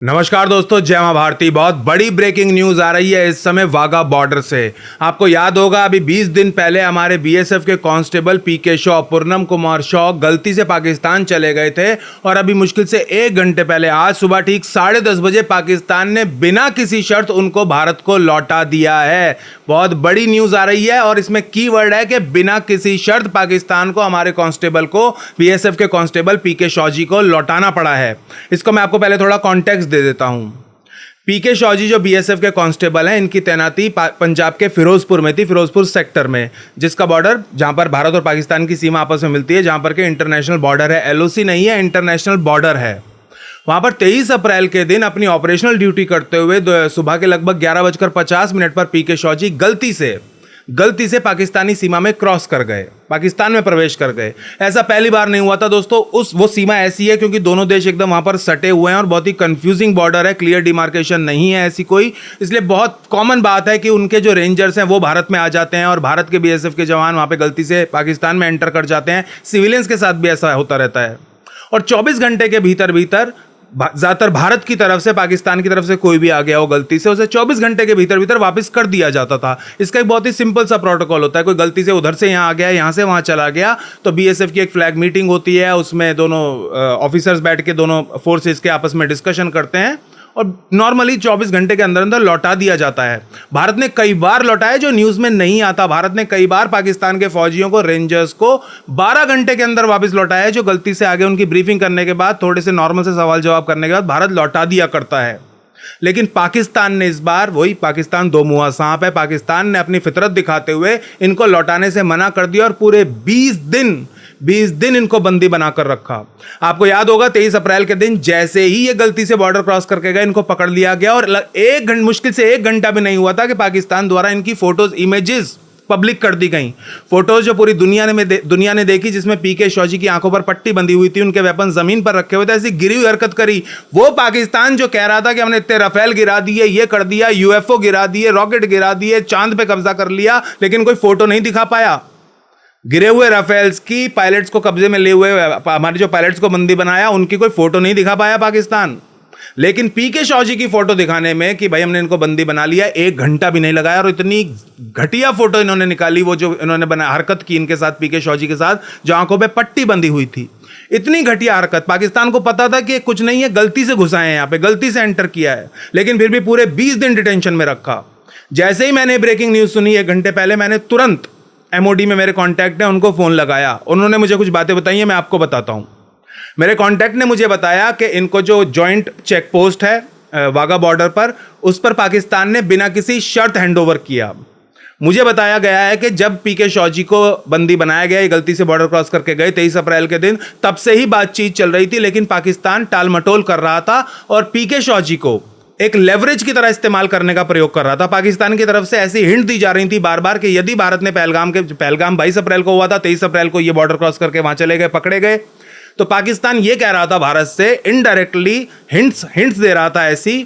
नमस्कार दोस्तों, जय मां भारती। बहुत बड़ी ब्रेकिंग न्यूज आ रही है इस समय वाघा बॉर्डर से। आपको याद होगा अभी 20 दिन पहले हमारे बीएसएफ के कांस्टेबल पीके शॉ, पूर्णम कुमार शॉ गलती से पाकिस्तान चले गए थे और अभी मुश्किल से 1 घंटे पहले आज सुबह ठीक 10:30 बजे पाकिस्तान ने बिना किसी शर्त उनको भारत को लौटा दिया है। बहुत बड़ी न्यूज आ रही है और इसमें कीवर्ड है कि बिना किसी शर्त पाकिस्तान को हमारे कांस्टेबल को, बीएसएफ के कांस्टेबल पीके शॉ जी को लौटाना पड़ा है। इसको मैं आपको पहले थोड़ा कॉन्टेक्स्ट दे देता हूं। पीके शॉ जी जो बीएसएफ के कांस्टेबल हैं, इनकी तैनाती पंजाब के फिरोजपुर में थी, फिरोजपुर सेक्टर में, जिसका बॉर्डर जहां पर भारत और पाकिस्तान की सीमा आपस में मिलती है, जहां पर के इंटरनेशनल बॉर्डर है, एलओसी नहीं है, इंटरनेशनल बॉर्डर है। वहां पर 23 अप्रैल के दिन अपनी ऑपरेशनल ड्यूटी करते हुए सुबह के लगभग 11:50 पर पीके शॉ जी गलती से पाकिस्तानी सीमा में क्रॉस कर गए, पाकिस्तान में प्रवेश कर गए। ऐसा पहली बार नहीं हुआ था दोस्तों। वो सीमा ऐसी है क्योंकि दोनों देश एकदम वहां पर सटे हुए हैं और बहुत ही कंफ्यूजिंग बॉर्डर है, क्लियर डिमार्केशन नहीं है ऐसी कोई। इसलिए बहुत कॉमन बात है कि उनके जो रेंजर्स हैं वो भारत में आ जाते हैं और भारत के बीएसएफ के जवान वहां पे गलती से पाकिस्तान में एंटर कर जाते हैं। सिविलियंस के साथ भी ऐसा होता रहता है। और 24 घंटे के भीतर ज्यादातर भारत की तरफ से, पाकिस्तान की तरफ से कोई भी आ गया हो गलती से, उसे 24 घंटे के भीतर वापस कर दिया जाता था। इसका एक बहुत ही सिंपल सा प्रोटोकॉल होता है। कोई गलती से उधर से यहाँ आ गया, यहाँ से वहाँ चला गया, तो बीएसएफ की एक फ्लैग मीटिंग होती है, उसमें दोनों ऑफिसर्स बैठ के दोनों फोर्सेस के आपस में डिस्कशन करते हैं और नॉर्मली 24 घंटे के अंदर अंदर लौटा दिया जाता है। भारत ने कई बार लौटाया जो न्यूज में नहीं आता। भारत ने कई बार पाकिस्तान के फौजियों को, रेंजर्स को 12 घंटे के अंदर वापस लौटाया है, जो गलती से आगे उनकी ब्रीफिंग करने के बाद, थोड़े से नॉर्मल से सवाल जवाब करने के बाद भारत लौटा दिया करता है। लेकिन पाकिस्तान ने इस बार, वही पाकिस्तान दो मुंहा सांप है, पाकिस्तान ने अपनी फितरत दिखाते हुए इनको लौटाने से मना कर दिया और पूरे 20 दिन इनको बंदी बनाकर रखा। आपको याद होगा 23 अप्रैल के दिन जैसे ही ये गलती से बॉर्डर क्रॉस करके गए, इनको पकड़ लिया गया और मुश्किल से 1 घंटा भी नहीं हुआ था कि पाकिस्तान द्वारा इनकी फोटोज, इमेजेस पब्लिक कर दी गई। फोटोज जो पूरी दुनिया ने देखी, जिसमें पीके शॉ जी की आंखों पर पट्टी बंधी हुई थी, उनके वेपन जमीन पर रखे हुए थे, ऐसी गिरी हुई हरकत करी। वो पाकिस्तान जो कह रहा था कि हमने इतने राफेल गिरा दिए, ये कर दिया, यूएफओ गिरा दिए, रॉकेट गिरा दिए, चांद पे कब्जा कर लिया, लेकिन कोई फोटो नहीं दिखा पाया। गिरे हुए राफेल्स की, पायलट्स को कब्जे में ले हुए हमारे जो पायलट्स को बंदी बनाया, उनकी कोई फोटो नहीं दिखा पाया पाकिस्तान। लेकिन पीके शॉ जी की फोटो दिखाने में कि भाई हमने इनको बंदी बना लिया, 1 घंटा भी नहीं लगाया और इतनी घटिया फोटो इन्होंने निकाली, वो जो इन्होंने हरकत की इनके साथ, पीके शॉ जी के साथ, जो आंखों पे पट्टी बंधी हुई थी। इतनी घटिया हरकत, पाकिस्तान को पता था कि कुछ नहीं है, गलती से घुसाए हैं, यहाँ पे गलती से एंटर किया है, लेकिन फिर भी पूरे 20 दिन डिटेंशन में रखा। जैसे ही मैंने ब्रेकिंग न्यूज सुनी 1 घंटे पहले, मैंने तुरंत एमओडी में मेरे कांटेक्ट है, उनको फोन लगाया। उन्होंने मुझे कुछ बातें बताई हैं, मैं आपको बताता हूं। मेरे कांटेक्ट ने मुझे बताया कि इनको जो जॉइंट चेक पोस्ट है वाघा बॉर्डर पर, उस पर पाकिस्तान ने बिना किसी शर्त हैंडओवर किया। मुझे बताया गया है कि जब पीके शॉ जी को बंदी बनाया गया, गलती से बॉर्डर क्रॉस करके गए 23 अप्रैल के दिन, तब से ही बातचीत चल रही थी, लेकिन पाकिस्तान टाल मटोल कर रहा था और पीके शॉ जी को एक लेवरेज की तरह इस्तेमाल करने का प्रयोग कर रहा था। पाकिस्तान की तरफ से ऐसी हिंट दी जा रही थी बार बार कि यदि भारत ने पहलगाम 22 अप्रैल को हुआ था, 23 अप्रैल को ये बॉर्डर क्रॉस करके वहां चले गए, पकड़े गए, तो पाकिस्तान ये कह रहा था भारत से, इनडायरेक्टली हिंट्स दे रहा था ऐसी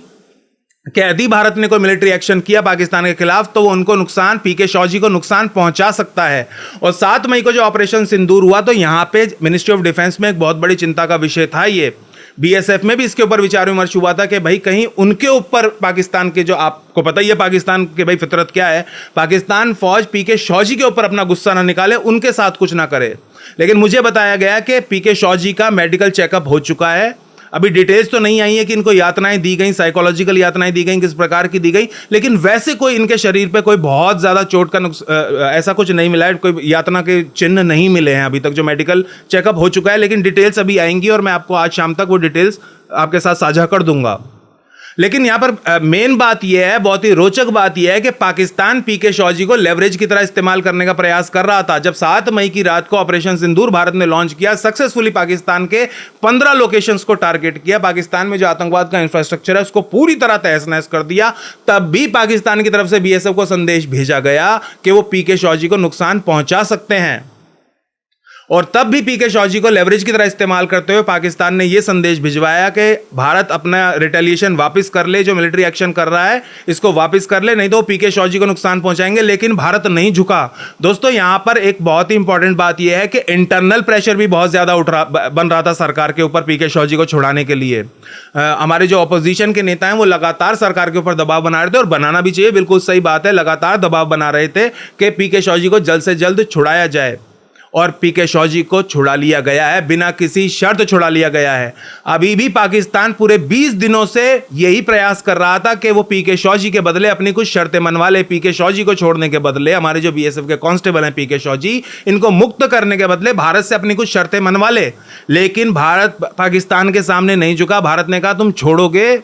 कि यदि भारत ने कोई मिलिट्री एक्शन किया पाकिस्तान के खिलाफ तो वो उनको नुकसान, पीके शॉ जी को नुकसान पहुंचा सकता है। और 7 मई को जो ऑपरेशन सिंदूर हुआ, तो यहां पे मिनिस्ट्री ऑफ डिफेंस में एक बहुत बड़ी चिंता का विषय था ये। बीएसएफ में भी इसके ऊपर विचार विमर्श हुआ था कि भाई कहीं उनके ऊपर पाकिस्तान के, जो आपको पता ही है पाकिस्तान के भाई फितरत क्या है, पाकिस्तान फौज पीके शॉ जी के ऊपर अपना गुस्सा ना निकाले, उनके साथ कुछ ना करे। लेकिन मुझे बताया गया कि पीके शॉ जी का मेडिकल चेकअप हो चुका है। अभी डिटेल्स तो नहीं आई है कि इनको यातनाएं दी गई, साइकोलॉजिकल यातनाएं दी गई, किस प्रकार की दी गई, लेकिन वैसे कोई इनके शरीर पे कोई बहुत ज्यादा चोट का ऐसा कुछ नहीं मिला है, कोई यातना के चिन्ह नहीं मिले हैं अभी तक, जो मेडिकल चेकअप हो चुका है। लेकिन डिटेल्स अभी आएंगी और मैं आपको आज शाम तक वो डिटेल्स आपके साथ साझा कर दूंगा। लेकिन यहां पर मेन बात यह है, बहुत ही रोचक बात यह है कि पाकिस्तान पीके शॉ जी को लेवरेज की तरह इस्तेमाल करने का प्रयास कर रहा था। जब 7 मई की रात को ऑपरेशन सिंदूर भारत ने लॉन्च किया, सक्सेसफुली पाकिस्तान के 15 लोकेशंस को टारगेट किया, पाकिस्तान में जो आतंकवाद का इंफ्रास्ट्रक्चर है उसको पूरी तरह तहस नहस कर दिया, तब भी पाकिस्तान की तरफ से बीएसएफ को संदेश भेजा गया कि वो पीके शॉ जी को नुकसान पहुंचा सकते हैं। और तब भी पीके शॉजी को लेवरेज की तरह इस्तेमाल करते हुए पाकिस्तान ने यह संदेश भिजवाया कि भारत अपना रिटेलिएशन वापस कर ले, जो मिलिट्री एक्शन कर रहा है इसको वापस कर ले, नहीं तो पीके शॉजी को नुकसान पहुंचाएंगे। लेकिन भारत नहीं झुका। दोस्तों यहां पर एक बहुत ही इंपॉर्टेंट बात यह है कि इंटरनल प्रेशर भी बहुत ज्यादा बन रहा था सरकार के ऊपर पीके शॉजी को छुड़ाने के लिए। हमारे जो अपोजिशन के नेता हैं वो लगातार सरकार के ऊपर दबाव बना रहे थे, और बनाना भी चाहिए, बिल्कुल सही बात है, लगातार दबाव बना रहे थे कि पीके शॉजी को जल्द से जल्द छुड़ाया जाए। और पीके शॉजी को छुड़ा लिया गया है, बिना किसी शर्त छुड़ा लिया गया है। अभी भी पाकिस्तान पूरे 20 दिनों से यही प्रयास कर रहा था कि वो पीके शॉजी के बदले अपनी कुछ शर्तें मनवा ले। पीके शॉजी को छोड़ने के बदले हमारे जो बीएसएफ के कांस्टेबल हैं पीके शॉजी, इनको मुक्त करने के बदले भारत से अपनी कुछ शर्तें मनवा ले। लेकिन भारत पाकिस्तान के सामने नहीं झुका। भारत ने कहा तुम छोड़ोगे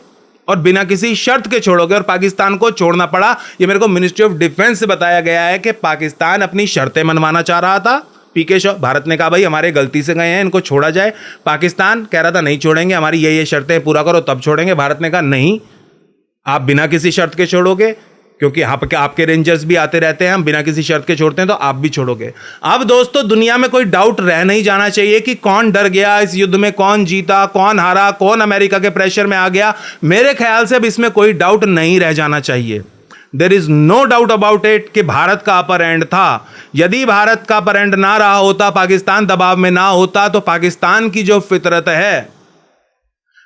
और बिना किसी शर्त के छोड़ोगे, और पाकिस्तान को छोड़ना पड़ा। ये मेरे को मिनिस्ट्री ऑफ डिफेंस से बताया गया है कि पाकिस्तान अपनी शर्तें मनवाना चाह रहा था। पीके शॉ भारत ने कहा भाई हमारे गलती से गए हैं, इनको छोड़ा जाए। पाकिस्तान कह रहा था नहीं छोड़ेंगे, हमारी ये शर्तें पूरा करो तब छोड़ेंगे। भारत ने कहा नहीं, आप बिना किसी शर्त के छोड़ोगे, क्योंकि आपके रेंजर्स भी आते रहते हैं, हम बिना किसी शर्त के छोड़ते हैं तो आप भी छोड़ोगे। अब दोस्तों दुनिया में कोई डाउट रह नहीं जाना चाहिए कि कौन डर गया इस युद्ध में, कौन जीता, कौन हारा, कौन अमेरिका के प्रेशर में आ गया। मेरे ख्याल से अब इसमें कोई डाउट नहीं रह जाना चाहिए। There is no doubt about it कि भारत का अपर एंड था। यदि भारत का अपर एंड ना रहा होता, पाकिस्तान दबाव में ना होता, तो पाकिस्तान की जो फितरत है,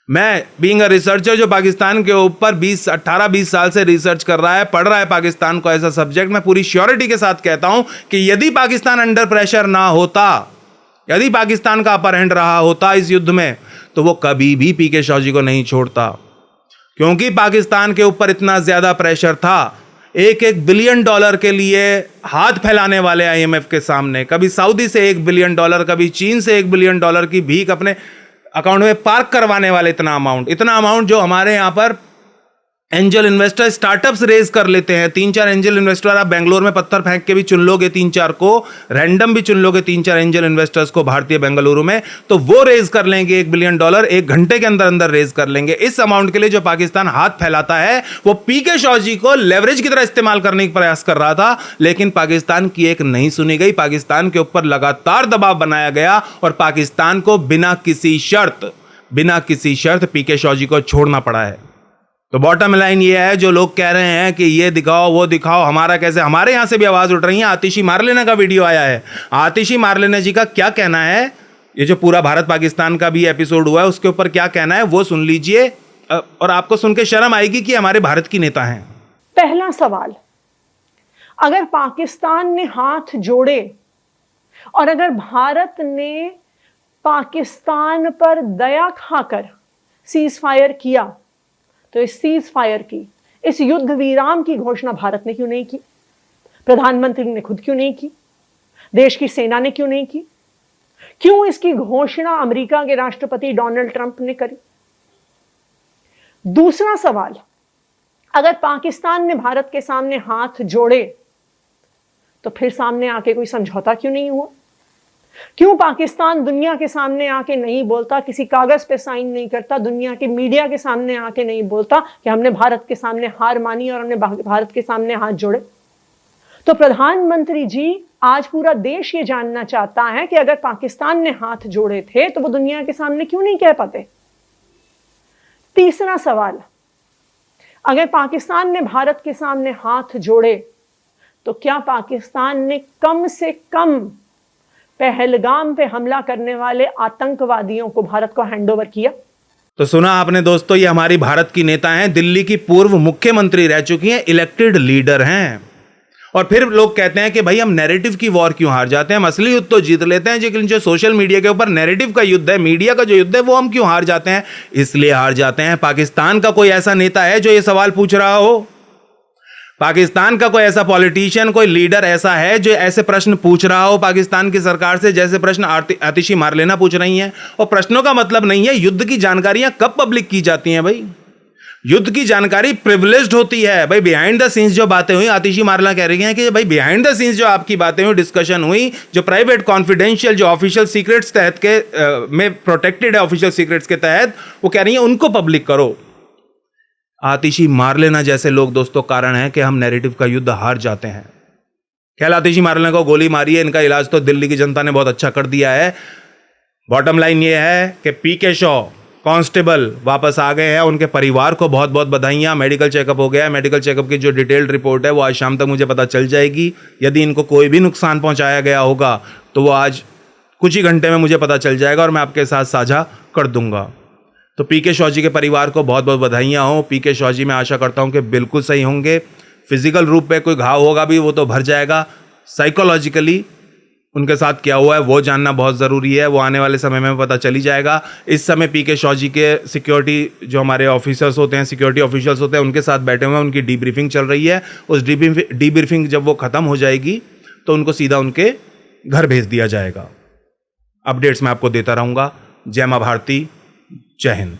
मैं बीइंग अ रिसर्चर जो पाकिस्तान के ऊपर 18-20 साल से रिसर्च कर रहा है, पढ़ रहा है पाकिस्तान को ऐसा सब्जेक्ट, मैं पूरी श्योरिटी के साथ कहता हूं कि यदि पाकिस्तान अंडर प्रेशर ना होता, यदि पाकिस्तान का अपर हैंड रहा होता इस युद्ध में, तो वो कभी भी पीके शॉजी को नहीं छोड़ता। क्योंकि पाकिस्तान के ऊपर इतना ज्यादा प्रेशर था। $1 बिलियन के लिए हाथ फैलाने वाले आईएमएफ के सामने, कभी सऊदी से $1 बिलियन, कभी चीन से $1 बिलियन की भीख अपने अकाउंट में पार्क करवाने वाले इतना अमाउंट जो हमारे यहां पर एंजल इन्वेस्टर स्टार्टअप्स रेज कर लेते हैं। 3-4 एंजल इन्वेस्टर आप बेंगलोर में पत्थर फेंक के भी चुन लोगे, 3-4 को रैंडम भी चुन लोगे, 3-4 एंजल इन्वेस्टर्स को भारतीय बेंगलुरु में, तो वो रेज कर लेंगे $1 बिलियन 1 घंटे के अंदर अंदर रेज कर लेंगे। इस अमाउंट के लिए जो पाकिस्तान हाथ फैलाता है, वो पीके शॉजी को लेवरेज की तरह इस्तेमाल करने का प्रयास कर रहा था। लेकिन पाकिस्तान की एक नहीं सुनी गई, पाकिस्तान के ऊपर लगातार दबाव बनाया गया और पाकिस्तान को बिना किसी शर्त पीके शॉजी को छोड़ना पड़ा है। तो बॉटम लाइन ये है, जो लोग कह रहे हैं कि ये दिखाओ वो दिखाओ, हमारा कैसे, हमारे यहां से भी आवाज उठ रही है। आतिशी मारलेना का वीडियो आया है, आतिशी मारलेना जी का क्या कहना है, ये जो पूरा भारत पाकिस्तान का भी एपिसोड हुआ है उसके ऊपर क्या कहना है वो सुन लीजिए, और आपको सुन के शर्म आएगी कि हमारे भारत की नेता हैं। पहला सवाल, अगर पाकिस्तान ने हाथ जोड़े और अगर भारत ने पाकिस्तान पर दया खाकर सीज फायर किया, तो इस सीज फायर की, इस युद्ध विराम की घोषणा भारत ने क्यों नहीं की? प्रधानमंत्री ने खुद क्यों नहीं की? देश की सेना ने क्यों नहीं की? क्यों इसकी घोषणा अमेरिका के राष्ट्रपति डोनाल्ड ट्रंप ने करी? दूसरा सवाल, अगर पाकिस्तान ने भारत के सामने हाथ जोड़े, तो फिर सामने आके कोई समझौता क्यों नहीं हुआ? क्यों पाकिस्तान दुनिया के सामने आके नहीं बोलता, किसी कागज पे साइन नहीं करता, दुनिया के मीडिया के सामने आके नहीं बोलता कि हमने भारत के सामने हार मानी और हमने भारत के सामने हाथ जोड़े? तो प्रधानमंत्री जी, आज पूरा देश ये जानना चाहता है कि अगर पाकिस्तान ने हाथ जोड़े थे तो वो दुनिया के सामने क्यों नहीं कह पाते? तीसरा सवाल, अगर पाकिस्तान ने भारत के सामने हाथ जोड़े, तो क्या पाकिस्तान ने कम से कम पहलगाम पे हमला करने वाले आतंकवादियों को भारत को हैंडओवर किया? तो सुना आपने दोस्तों, ये हमारी भारत की नेता हैं, दिल्ली की पूर्व मुख्यमंत्री रह चुकी हैं, इलेक्टेड लीडर हैं। और फिर लोग कहते हैं कि भाई हम नैरेटिव की वॉर क्यों हार जाते हैं, हम असली युद्ध तो जीत लेते हैं, लेकिन जो सोशल मीडिया के ऊपर नैरेटिव का युद्ध है, मीडिया का जो युद्ध है, वो हम क्यों हार जाते हैं? इसलिए हार जाते हैं, पाकिस्तान का कोई ऐसा नेता है जो ये सवाल पूछ रहा हो? पाकिस्तान का कोई ऐसा पॉलिटिशियन, कोई लीडर ऐसा है जो ऐसे प्रश्न पूछ रहा हो पाकिस्तान की सरकार से, जैसे प्रश्न आतिशी मारलेना पूछ रही हैं? और प्रश्नों का मतलब नहीं है, युद्ध की जानकारियां कब पब्लिक की जाती हैं भाई? युद्ध की जानकारी प्रिविलेज्ड होती है भाई। बिहाइंड द सीन्स जो बातें हुई, आतिशी मारलेना कह रही हैं कि भाई बिहाइंड द सीन्स जो आपकी बातें हुई, डिस्कशन हुई, जो प्राइवेट कॉन्फिडेंशियल, जो ऑफिशियल सीक्रेट्स तहत के में प्रोटेक्टेड है, ऑफिशियल सीक्रेट्स के तहत, वो कह रही हैं उनको पब्लिक करो। आतिशी मारलेना जैसे लोग दोस्तों कारण है कि हम नैरेटिव का युद्ध हार जाते हैं। ख्याल आतिशी मारने को गोली मारी है, इनका इलाज तो दिल्ली की जनता ने बहुत अच्छा कर दिया है। बॉटम लाइन ये है कि पीके शॉ कांस्टेबल वापस आ गए हैं, उनके परिवार को बहुत बहुत बधाइयाँ। मेडिकल चेकअप हो गया है, मेडिकल चेकअप की जो डिटेल्ड रिपोर्ट है वो आज शाम तक मुझे पता चल जाएगी। यदि इनको कोई भी नुकसान पहुंचाया गया होगा तो वो आज कुछ ही घंटे में मुझे पता चल जाएगा और मैं आपके साथ साझा कर दूंगा। तो पीके शॉ जी के परिवार को बहुत बहुत बधाइयाँ हो। पीके शॉ जी मैं आशा करता हूँ कि बिल्कुल सही होंगे। फिजिकल रूप पे कोई घाव होगा भी वो तो भर जाएगा, साइकोलॉजिकली उनके साथ क्या हुआ है वो जानना बहुत ज़रूरी है, वो आने वाले समय में पता चली जाएगा। इस समय पीके शॉ जी के सिक्योरिटी जो हमारे ऑफिसर्स होते हैं, सिक्योरिटी ऑफिशियल्स होते हैं, उनके साथ बैठे हुए हैं, उनकी डीब्रीफिंग चल रही है। उस डीब्रीफिंग जब वो ख़त्म हो जाएगी तो उनको सीधा उनके घर भेज दिया जाएगा। अपडेट्स मैं आपको देता रहूँगा। जय माँ भारती, जय हिंद।